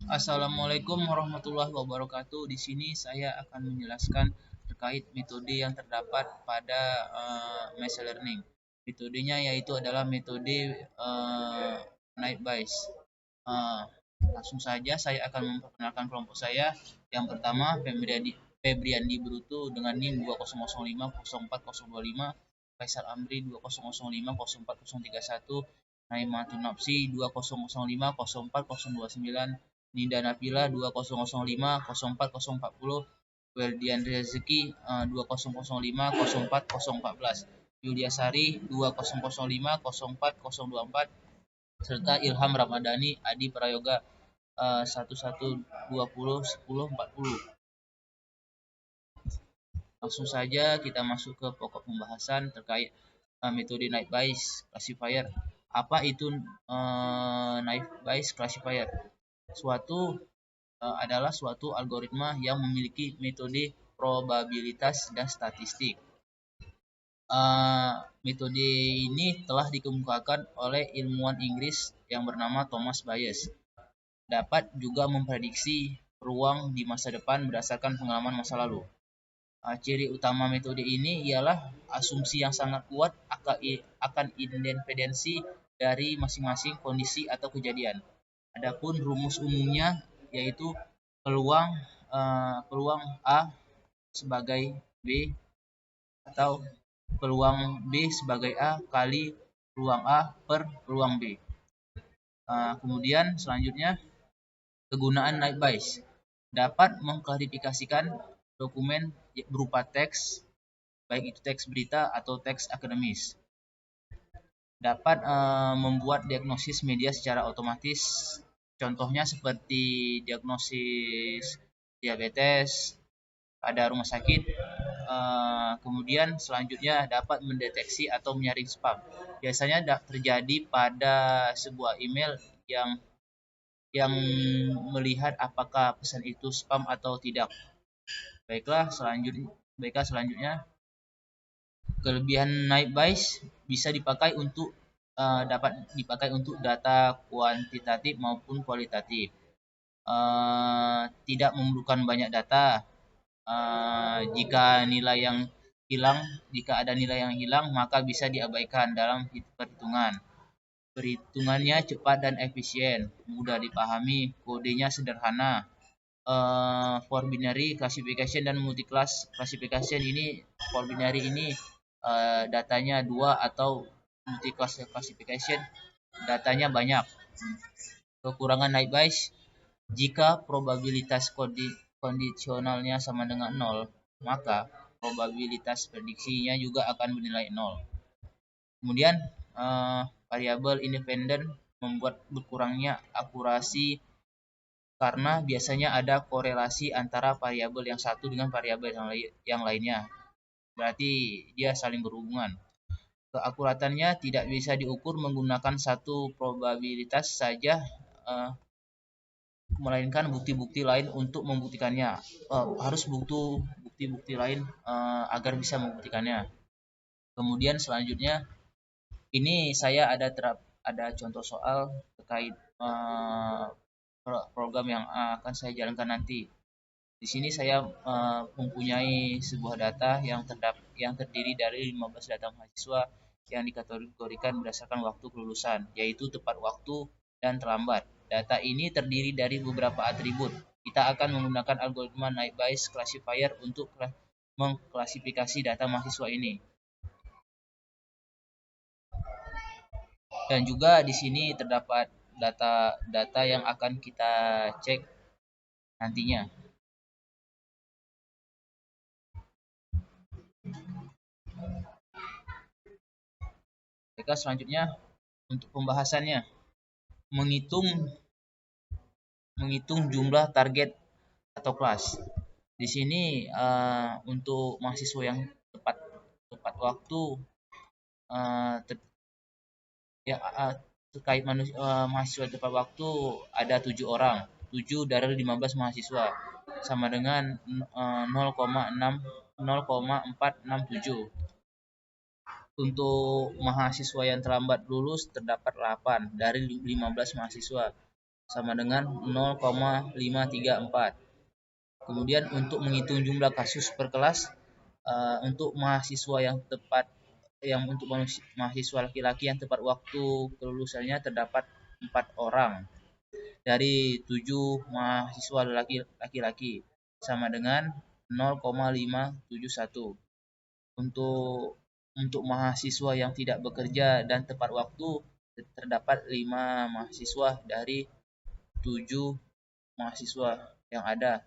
Assalamualaikum warahmatullahi wabarakatuh. Di sini saya akan menjelaskan terkait metode yang terdapat pada machine learning. Metodenya yaitu adalah metode night Bayes. Uh, Langsung saja saya akan memperkenalkan kelompok saya. Yang pertama Febriandi Bruto dengan NIM 20050404025, Faisal Amri 200504031, Naimatun Nafsi 200504029, Ninda Nabila 20050404040, Weldian Rezeki 20050404014, Yulia Sari 20050404024, serta Ilham Ramadhani Adi Prayoga 11201040. Langsung saja kita masuk ke pokok pembahasan terkait metode Naive Bayes Classifier. Apa itu Naive Bayes Classifier? Adalah suatu algoritma yang memiliki metode probabilitas dan statistik. Metode ini telah dikemukakan oleh ilmuwan Inggris yang bernama Thomas Bayes. Dapat juga memprediksi peluang di masa depan berdasarkan pengalaman masa lalu. Ciri utama metode ini ialah asumsi yang sangat kuat akan independensi dari masing-masing kondisi atau kejadian. Adapun rumus umumnya yaitu peluang peluang A sebagai B atau peluang B sebagai A kali peluang A per peluang B. Kemudian selanjutnya kegunaan Naive Bayes dapat mengklarifikasikan dokumen berupa teks, baik itu teks berita atau teks akademis. Dapat membuat diagnosis media secara otomatis. Contohnya seperti diagnosis diabetes pada rumah sakit. Kemudian selanjutnya dapat mendeteksi atau menyaring spam. Biasanya terjadi pada sebuah email yang melihat apakah pesan itu spam atau tidak. Baiklah selanjutnya kelebihan Naive Bayes bisa dapat dipakai untuk data kuantitatif maupun kualitatif. Tidak memerlukan banyak data. Jika ada nilai yang hilang, maka bisa diabaikan dalam perhitungan. Perhitungannya cepat dan efisien, mudah dipahami, kodenya sederhana. For binary classification dan multi-class classification for binary ini datanya 2 atau multi-class classification datanya banyak. Kekurangan Naive Bayes, jika probabilitas kondisionalnya sama dengan 0, maka probabilitas prediksinya juga akan bernilai 0. Kemudian variabel independen membuat berkurangnya akurasi karena biasanya ada korelasi antara variabel yang satu dengan variabel yang lainnya. Berarti dia saling berhubungan. Keakuratannya tidak bisa diukur menggunakan satu probabilitas saja, melainkan bukti-bukti lain untuk membuktikannya. Harus butuh bukti-bukti lain agar bisa membuktikannya. Kemudian selanjutnya ini saya ada contoh soal terkait program yang akan saya jalankan nanti. Di sini saya mempunyai sebuah data yang terdiri dari 15 data mahasiswa yang dikategorikan berdasarkan waktu kelulusan, yaitu tepat waktu dan terlambat. Data ini terdiri dari beberapa atribut. Kita akan menggunakan algoritma Naive Bayes Classifier untuk mengklasifikasi data mahasiswa ini. Dan juga di sini terdapat data yang akan kita cek nantinya. Baik, selanjutnya untuk pembahasannya, menghitung jumlah target atau kelas. Di sini untuk mahasiswa yang tepat waktu terkait mahasiswa tepat waktu ada 7 orang. 7 dari 15 mahasiswa sama dengan 0,467. Untuk mahasiswa yang terlambat lulus terdapat 8 dari 15 mahasiswa. sama dengan 0,534. Kemudian untuk menghitung jumlah kasus per kelas, untuk mahasiswa yang tepat untuk mahasiswa laki-laki yang tepat waktu kelulusannya terdapat 4 orang dari 7 mahasiswa laki-laki sama dengan 0,571. Untuk mahasiswa yang tidak bekerja dan tepat waktu terdapat 5 mahasiswa dari 7 mahasiswa yang ada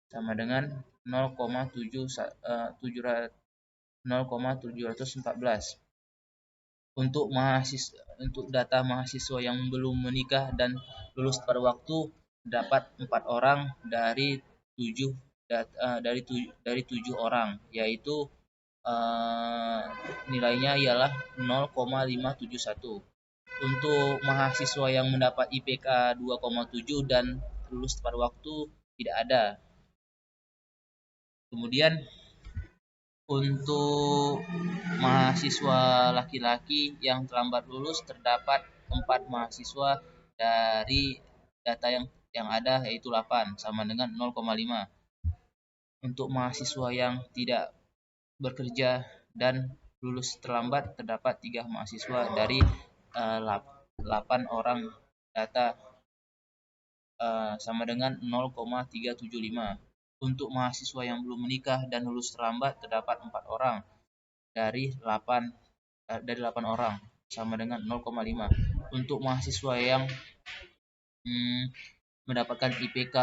sama dengan 0,714. Untuk data mahasiswa yang belum menikah dan lulus tepat waktu dapat 4 orang dari 7 dari 7 orang, yaitu nilainya ialah 0,571. Untuk mahasiswa yang mendapat IPK 2,7 dan lulus tepat waktu tidak ada. Kemudian untuk mahasiswa laki-laki yang terlambat lulus terdapat 4 mahasiswa dari data yang ada, yaitu 8 sama dengan 0,5. Untuk mahasiswa yang tidak bekerja dan lulus terlambat terdapat 3 mahasiswa dari 8 orang data, sama dengan 0,375. Untuk mahasiswa yang belum menikah dan lulus terlambat terdapat 4 orang dari 8 orang sama dengan 0,5. Untuk mahasiswa yang mendapatkan IPK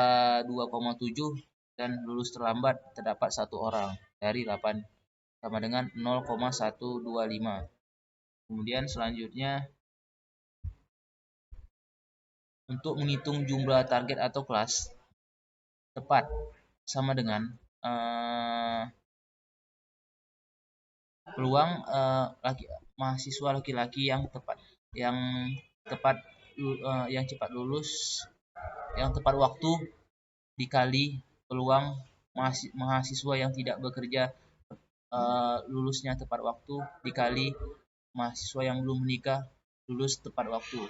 2,7 dan lulus terlambat terdapat 1 orang dari 8 sama dengan 0,125. Kemudian selanjutnya untuk menghitung jumlah target atau kelas tepat sama dengan peluang mahasiswa laki-laki yang cepat lulus, yang tepat waktu dikali peluang mahasiswa yang tidak bekerja lulusnya tepat waktu dikali mahasiswa yang belum menikah lulus tepat waktu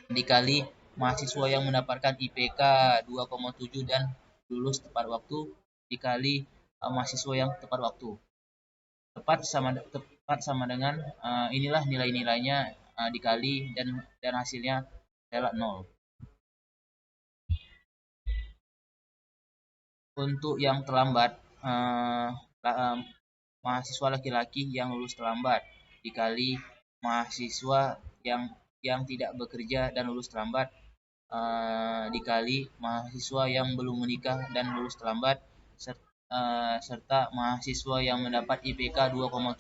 dikali mahasiswa yang mendapatkan IPK 2,7 dan lulus tepat waktu dikali mahasiswa yang tepat waktu. Tepat sama dengan inilah nilai-nilainya dikali dan hasilnya adalah 0. Untuk yang terlambat, mahasiswa laki-laki yang lulus terlambat dikali mahasiswa yang tidak bekerja dan lulus terlambat dikali mahasiswa yang belum menikah dan lulus terlambat serta mahasiswa yang mendapat IPK 2,7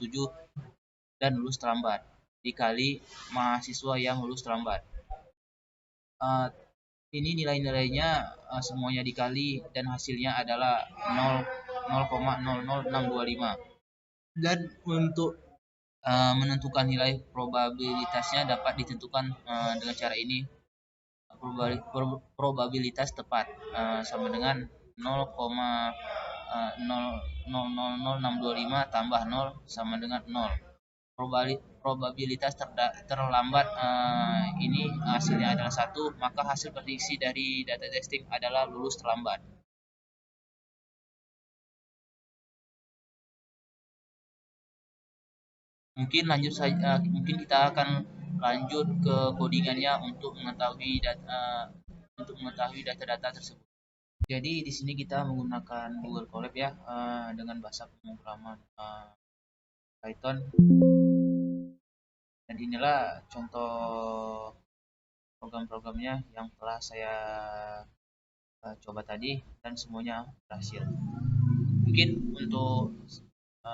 dan lulus terlambat dikali mahasiswa yang lulus terlambat. Ini nilai-nilainya semuanya dikali dan hasilnya adalah 0,00625. Dan untuk menentukan nilai probabilitasnya dapat ditentukan dengan cara ini. Probabilitas tepat sama dengan 0,000625 tambah 0 sama dengan 0. Probabilitas terlambat ini hasilnya adalah 1, maka hasil prediksi dari data testing adalah lulus terlambat. Mungkin kita akan lanjut ke codingannya untuk mengetahui data-data tersebut. Jadi di sini kita menggunakan Google Colab ya, dengan bahasa pemrograman Python. Dan inilah contoh program-programnya yang telah saya coba tadi dan semuanya berhasil. Mungkin untuk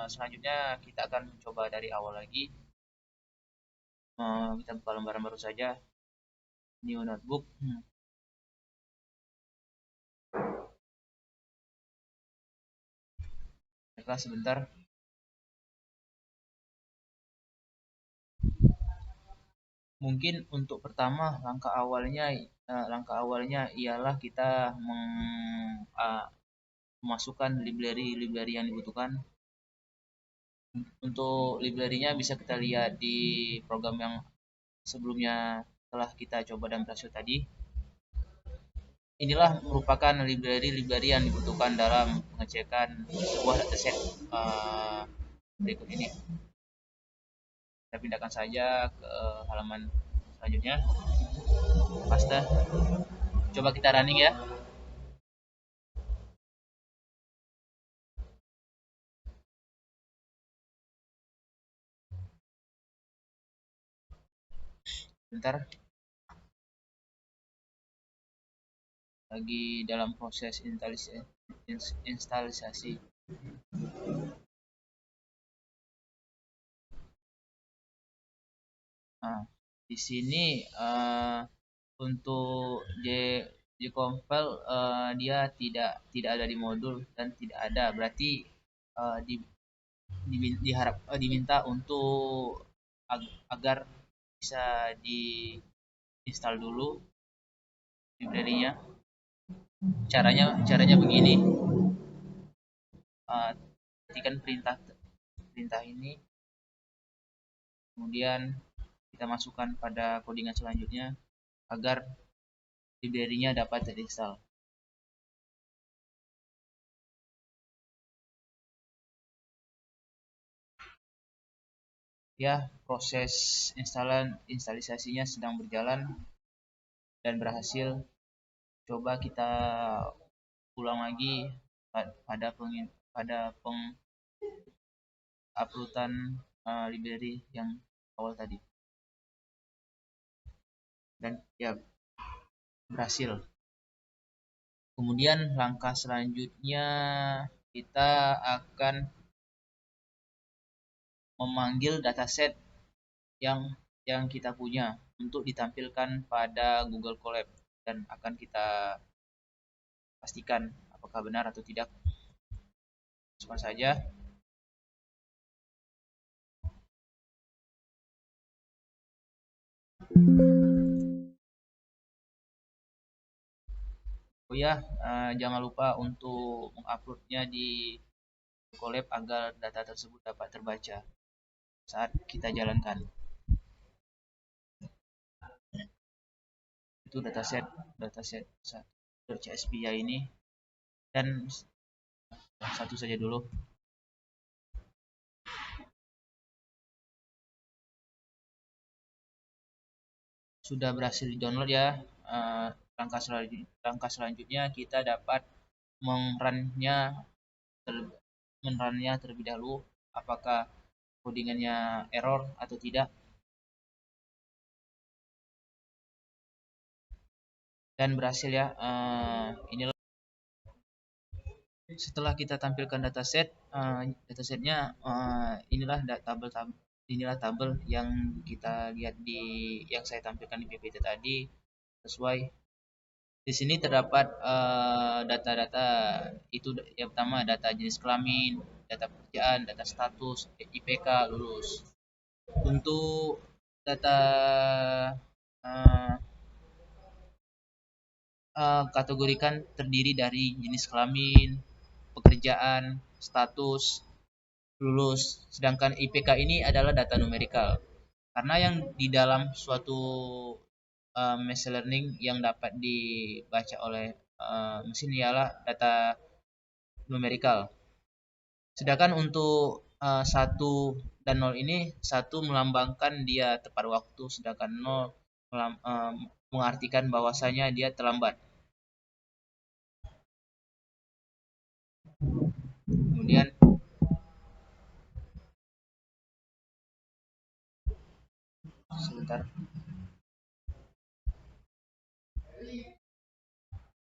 selanjutnya kita akan mencoba dari awal lagi. Kita buka lembaran baru saja, new notebook. Baiklah, sebentar. Mungkin untuk pertama langkah awalnya ialah kita memasukkan library yang dibutuhkan. Untuk library-nya bisa kita lihat di program yang sebelumnya telah kita coba dan berhasil tadi. inilah merupakan library-library yang dibutuhkan dalam pengecekan sebuah dataset. Berikut ini kita pindahkan saja ke halaman selanjutnya. Paste. Coba kita running ya. Bentar, lagi dalam proses instalisasi. Nah, di sini untuk jcompile dia tidak ada di modul dan tidak ada, berarti di, diminta untuk agar bisa diinstal dulu library-nya. Caranya begini, ketikkan perintah perintah ini, kemudian kita masukkan pada codingan selanjutnya agar library-nya dapat terinstall. Ya, proses instalisasinya sedang berjalan dan berhasil. Coba kita ulang lagi pada penguploadan library yang awal tadi, dan ya berhasil. Kemudian langkah selanjutnya kita akan memanggil dataset yang kita punya untuk ditampilkan pada Google Colab, dan akan kita pastikan apakah benar atau tidak. Masukkan saja. Oh ya, jangan lupa untuk menguploadnya di Colab agar data tersebut dapat terbaca saat kita jalankan. Itu dataset search SPI ini, dan satu saja dulu. Sudah berhasil di download ya. Langkah selanjutnya kita dapat menrunnya terlebih dahulu, apakah codingannya error atau tidak. Dan berhasil ya. Inilah setelah kita tampilkan datasetnya, inilah tabel yang kita lihat yang saya tampilkan di PPT tadi. Sesuai di sini terdapat data-data itu. Yang pertama, data jenis kelamin, data pekerjaan, data status, IPK, lulus. Untuk data kategorikan terdiri dari jenis kelamin, pekerjaan, status, lulus. Sedangkan IPK ini adalah data numerikal. Karena yang di dalam suatu machine learning yang dapat dibaca oleh mesin ialah data numerikal. Sedangkan untuk 1 dan 0 ini, 1 melambangkan dia tepat waktu, sedangkan 0 mengartikan bahwasanya dia terlambat. Kemudian sebentar.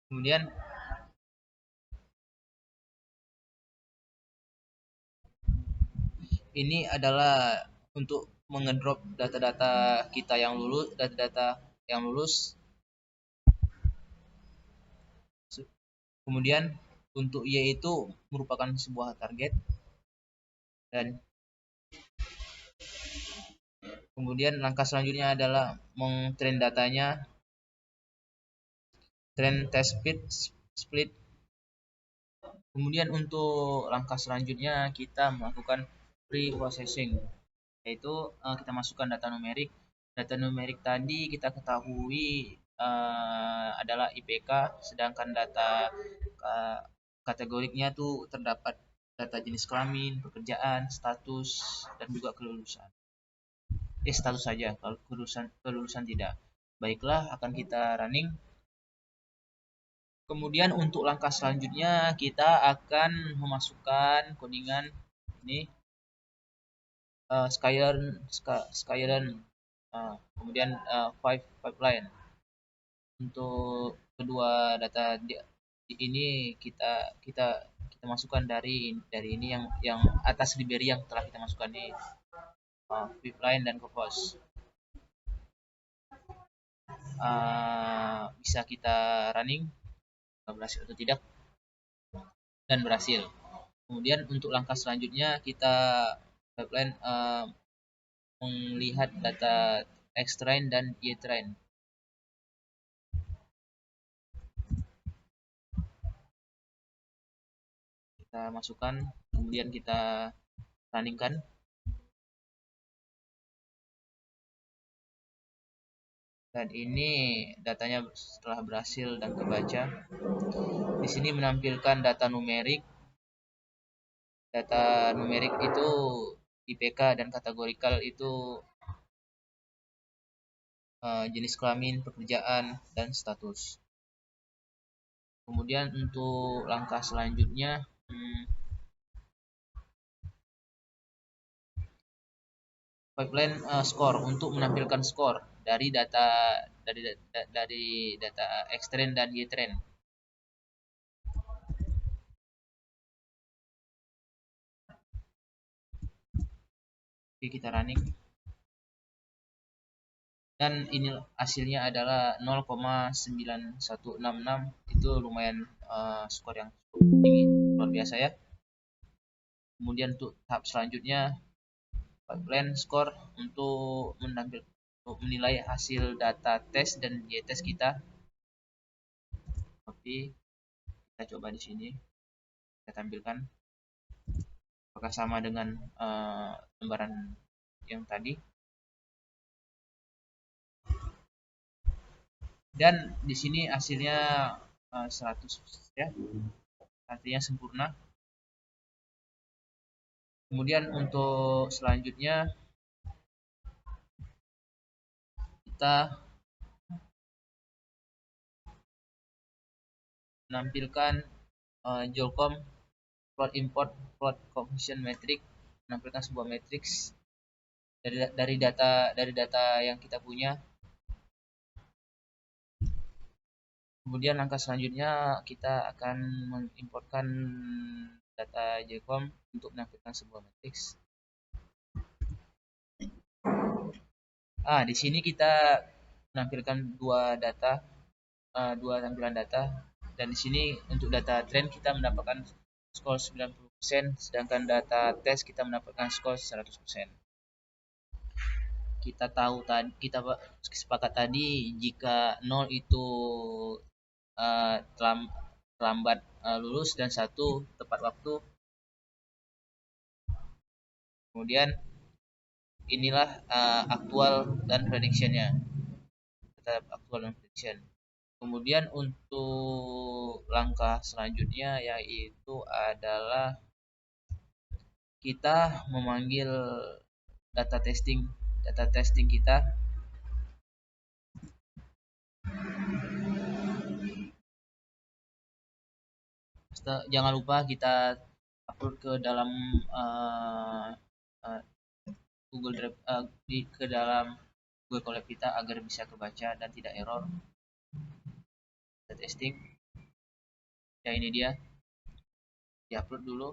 Kemudian ini adalah untuk mengedrop data-data kita yang lulus, data-data yang lulus. Kemudian untuk Y itu merupakan sebuah target, dan kemudian langkah selanjutnya adalah mengtrain datanya, train test split. Kemudian untuk langkah selanjutnya kita melakukan pre-processing, yaitu kita masukkan data numerik. Data numerik tadi kita ketahui adalah IPK, sedangkan data uh, kategoriknya tuh terdapat data jenis kelamin, pekerjaan, status, dan juga kelulusan. Status saja, kalau kelulusan tidak. Baiklah, akan kita running. Kemudian untuk langkah selanjutnya kita akan memasukkan codingan ini Skyline, kemudian pipeline. Untuk kedua data ini kita masukkan dari ini yang atas library yang telah kita masukkan di pipeline dan Copos. Bisa kita running berhasil atau tidak, dan berhasil. Kemudian untuk langkah selanjutnya kita pipeline melihat data X-train dan Y-train. Kita masukkan, kemudian kita runningkan. Dan ini datanya setelah berhasil dan terbaca. Di sini menampilkan data numerik. Data numerik itu IPK dan kategorikal itu jenis kelamin, pekerjaan, dan status. Kemudian untuk langkah selanjutnya pipeline score untuk menampilkan skor dari data X-train dan Y-train. Oke, kita running. Dan ini hasilnya adalah 0,9166. Itu lumayan skor yang tinggi, luar biasa ya. Kemudian untuk tahap selanjutnya pipeline score untuk menilai hasil data tes dan Y-test kita. Oke, kita coba di sini, kita tampilkan apakah sama dengan lembaran yang tadi. Dan di sini hasilnya 100 ya, artinya sempurna. Kemudian untuk selanjutnya kita menampilkan Jolcom plot import plot cohesion matrix, menampilkan sebuah matrix dari data yang kita punya. Kemudian langkah selanjutnya kita akan mengimportkan data JCOM untuk menampilkan sebuah matrix. Di sini kita menampilkan dua tampilan data, dan di sini untuk data trend kita mendapatkan skor 90%, sedangkan data tes kita mendapatkan skor 100%. Kita sepakat tadi jika 0 itu terlambat lulus dan 1 tepat waktu. Kemudian inilah aktual dan prediction-nya. Tetap aktual dan prediction. Kemudian untuk langkah selanjutnya yaitu adalah kita memanggil data testing kita. Jangan lupa kita upload ke dalam Google Drive, ke dalam Google Colab kita agar bisa kebaca dan tidak error. Kita testing. Ya, ini dia. Diupload dulu.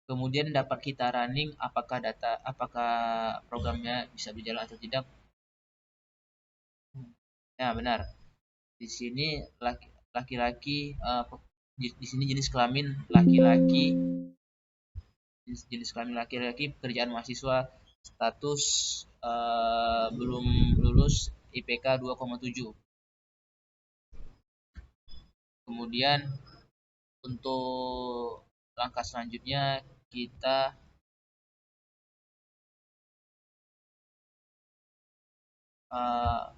Kemudian dapat kita running apakah programnya bisa berjalan atau tidak. Ya, benar. Di sini laki-laki, di sini jenis kelamin laki-laki, pekerjaan mahasiswa, status belum lulus, IPK 2,7. Kemudian untuk langkah selanjutnya kita uh,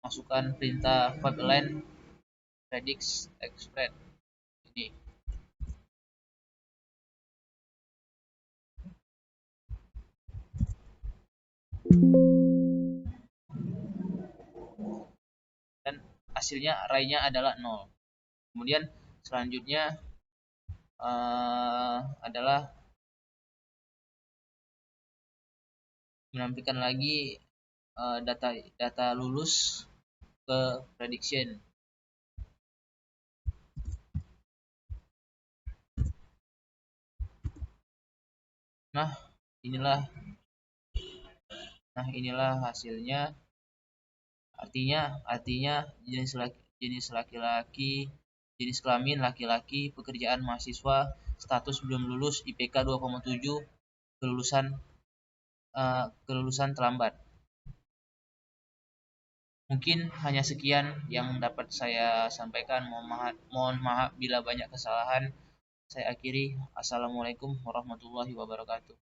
masukkan perintah pipeline predix express ini. Dan hasilnya arraynya adalah 0. Kemudian selanjutnya adalah menampilkan lagi data data lulus ke prediction. Nah, inilah hasilnya. Artinya jenis laki-laki, jenis kelamin laki-laki, pekerjaan mahasiswa, status belum lulus, IPK 2,7, kelulusan terlambat. Mungkin hanya sekian yang dapat saya sampaikan. Mohon maaf bila banyak kesalahan. Saya akhiri. Assalamualaikum warahmatullahi wabarakatuh.